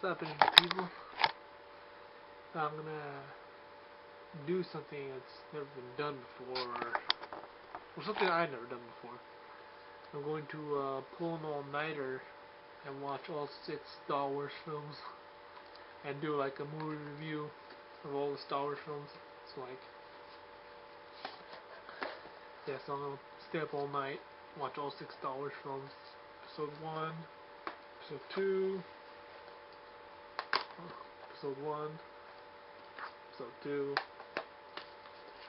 What's happening, people? I'm gonna do something that's never been done before, or something I've never done before. I'm going to pull an all-nighter and watch all 6 Star Wars films and do like a movie review of all the Star Wars films. So like, yeah, so I'm gonna stay up all night, watch all 6 Star Wars films. Episode 1, Episode 2, Episode 1, Episode 2,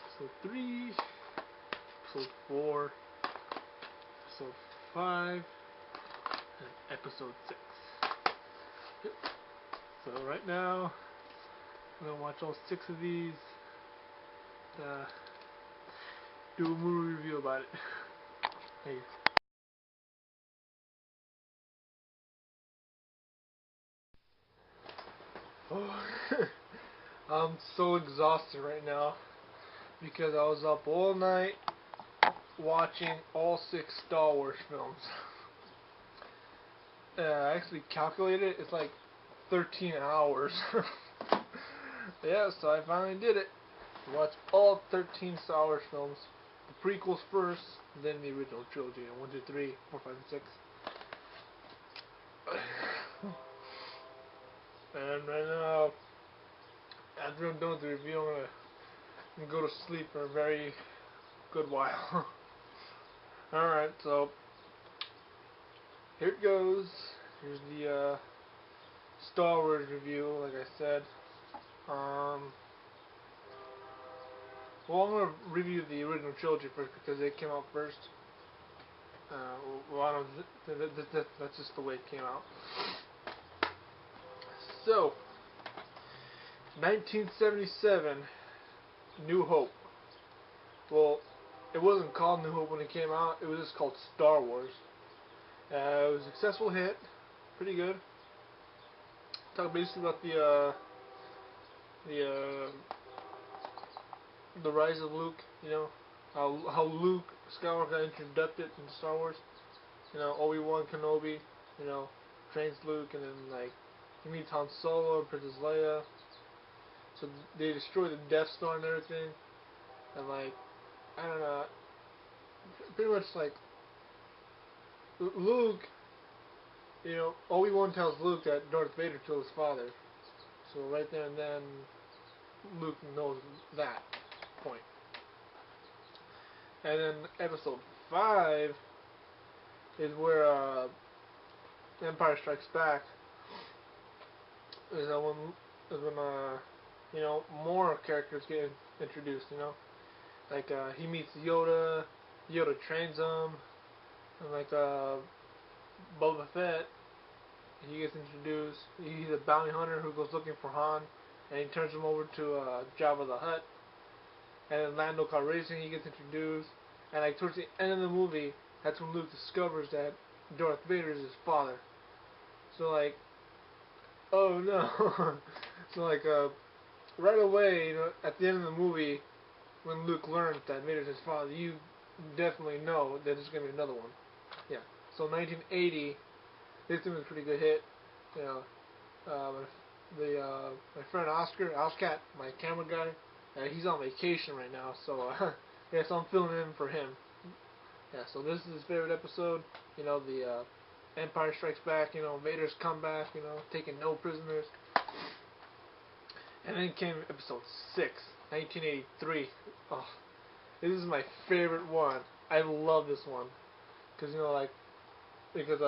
Episode 3, Episode 4, Episode 5, and Episode 6. Yep. So right now, I'm going to watch all 6 of these, do a movie review about it. Hey. Oh, I'm so exhausted right now because I was up all night watching all 6 Star Wars films. I actually calculated it, it's like 13 hours. Yeah, so I finally did it. Watched all 13 Star Wars films. The prequels first, then the original trilogy. 1, 2, 3, 4, 5, and 6. And right now, after I'm done with the review, I'm gonna go to sleep for a very good while. Alright, so here it goes. Here's the Star Wars review, like I said. Well, I'm going to review the original trilogy first because it came out first. Well, that's just the way it came out. So, 1977, New Hope. Well, it wasn't called New Hope when it came out. It was just called Star Wars. It was a successful hit. Pretty good. Talk basically about the rise of Luke, you know, how Luke Skywalker got introduced into Star Wars. You know, Obi-Wan Kenobi, you know, trains Luke, and then like he meets Han Solo and Princess Leia. So they destroy the Death Star and everything, and like I don't know, pretty much like Luke, you know, Obi-Wan tells Luke that Darth Vader killed his father. So right there and then, Luke knows that point. And then Episode 5 is where Empire Strikes Back is when you know, more characters get introduced. You know, like he meets Yoda, Yoda trains him, and like Boba Fett, he gets introduced. He's a bounty hunter who goes looking for Han, and he turns him over to Jabba the Hutt. And then Lando Calrissian, he gets introduced, and like towards the end of the movie, that's when Luke discovers that Darth Vader is his father. So like, oh no. So like right away, you know, at the end of the movie, when Luke learns that Vader's his father, you definitely know that there's gonna be another one. Yeah. So 1980, this thing was a pretty good hit. You know, my friend Oscar, Oscat, my camera guy, he's on vacation right now, so yeah, so I'm filling in for him. Yeah, so this is his favorite episode. You know, the Empire Strikes Back. You know, Vader's comeback. You know, taking no prisoners. And then came Episode 6, 1983. Oh, this is my favorite one. I love this one because you know, like, because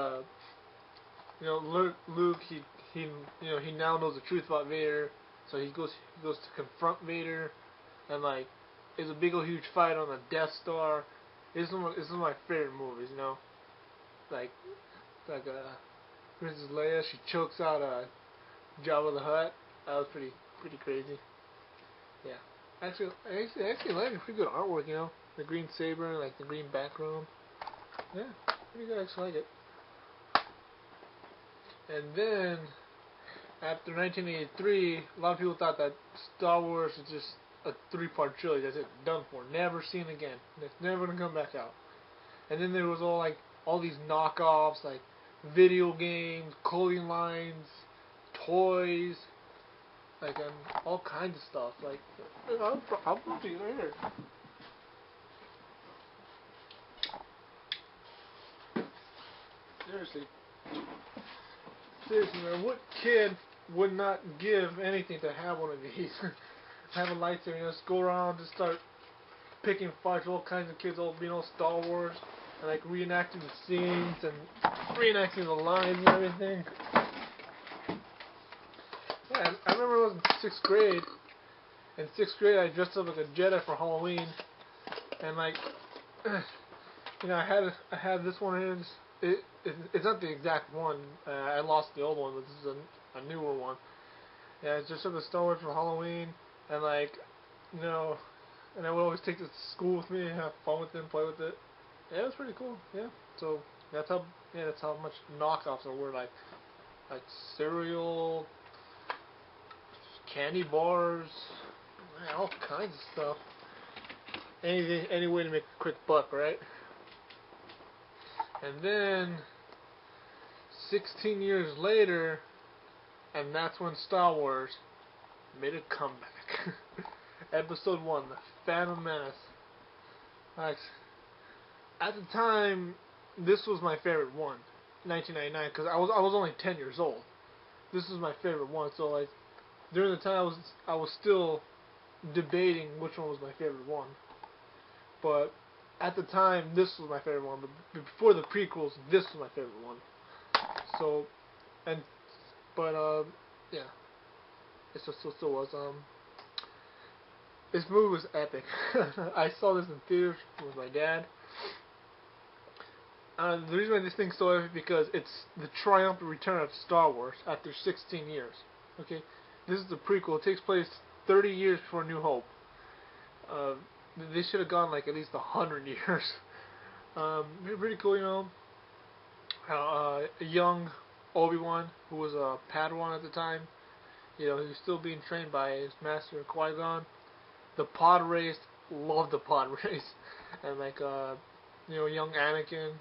you know, Luke, he you know, he now knows the truth about Vader, so he goes to confront Vader, and like, there's a big old huge fight on the Death Star. This is one of my favorite movies, you know, like Princess Leia, she chokes out Jabba the Hutt. That was pretty crazy. Yeah, actually like it. Pretty good artwork, you know, the green saber, like the green background. Yeah, pretty good. I actually like it. And then, after 1983, a lot of people thought that Star Wars is just a 3-part trilogy. That's it, done for, never seen again. It's never gonna come back out. And then there was all these knockoffs, like video games, clothing lines, toys, like and all kinds of stuff. Like I'll prove to you right here. Seriously, man, what kid would not give anything to have one of these? Have a lightsaber, just go around, just start picking fights, all kinds of kids, all Star Wars, and like reenacting the scenes and reenacting the lines and everything. Yeah, I remember I was in 6th grade. In 6th grade, I dressed up like a Jedi for Halloween, and like, I had this one here. It's not the exact one. I lost the old one, but this is a newer one. Yeah, it's just up a Star Wars for Halloween, and like, and I would always take this to school with me and have fun with it and play with it. Yeah, it was pretty cool. Yeah, so that's how much knockoffs there were. Like cereal, candy bars, all kinds of stuff. Any way to make a quick buck, right? And then 16 years later, and that's when Star Wars made a comeback. Episode 1, The Phantom Menace. Like, at the time, this was my favorite one, 1999, because I was only 10 years old. This was my favorite one, so like during the time I was still debating which one was my favorite one. But at the time, this was my favorite one. But before the prequels, this was my favorite one. So, yeah, it still was. This movie was epic. I saw this in theaters with my dad. The reason why this thing's so epic because it's the triumphant return of Star Wars after 16 years. Okay, this is the prequel. It takes place 30 years before New Hope. They should have gone like at least 100 years. Pretty cool, How a young Obi-Wan, who was a Padawan at the time, he was still being trained by his master Qui-Gon. The pod race, loved the pod race, and like young Anakin,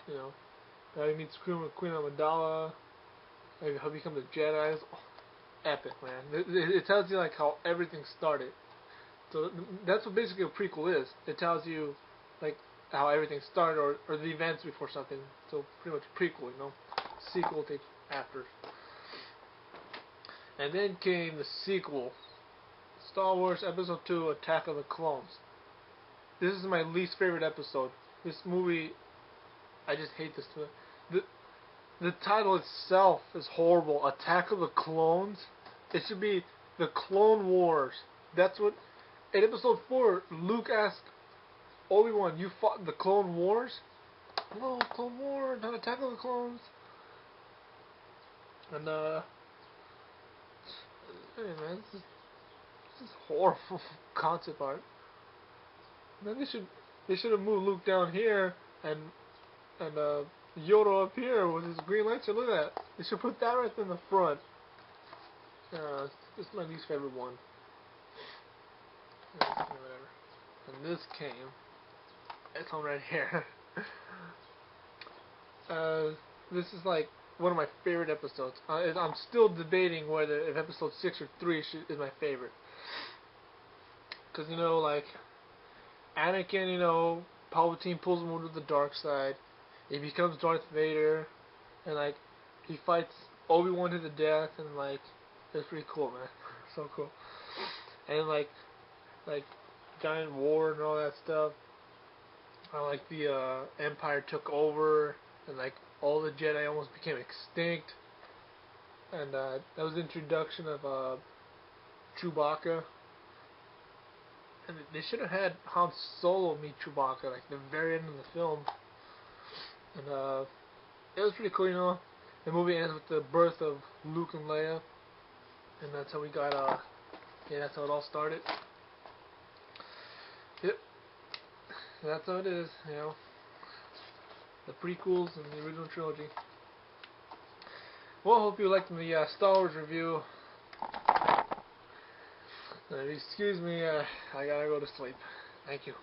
he meets Queen Amidala, like how he becomes a Jedi. It's epic, man. It tells you like how everything started. So that's what basically a prequel is. It tells you like how everything started or the events before something. So pretty much prequel, Sequel takes after. And then came the sequel, Star Wars Episode 2: Attack of the Clones. This is my least favorite episode. This movie, I just hate this. The title itself is horrible. Attack of the Clones. It should be the Clone Wars. That's what. In Episode 4, Luke asked Obi-Wan, "You fought the Clone Wars?" No, Clone Wars, not Attack of the Clones. And hey man, this is horrible concept art. Man, they should have moved Luke down here and Yoda up here with his green lightsaber. Look at that. They should put that right in the front. This is my least favorite one. Whatever. And this came. It's on right here. This is like one of my favorite episodes. I'm still debating whether if episode 6 or 3 is my favorite. Because like Anakin, Palpatine pulls him over to the dark side. He becomes Darth Vader, and like he fights Obi-Wan to the death, and like it's pretty cool, man. So cool. And like giant war and all that stuff. Like the Empire took over, and like all the Jedi almost became extinct. And that was the introduction of Chewbacca. And they should have had Han Solo meet Chewbacca, like the very end of the film. And it was pretty cool, The movie ends with the birth of Luke and Leia, and that's how we got that's how it all started. Yep, that's how it is, the prequels and the original trilogy. Well, I hope you liked the Star Wars review. Excuse me, I gotta go to sleep. Thank you.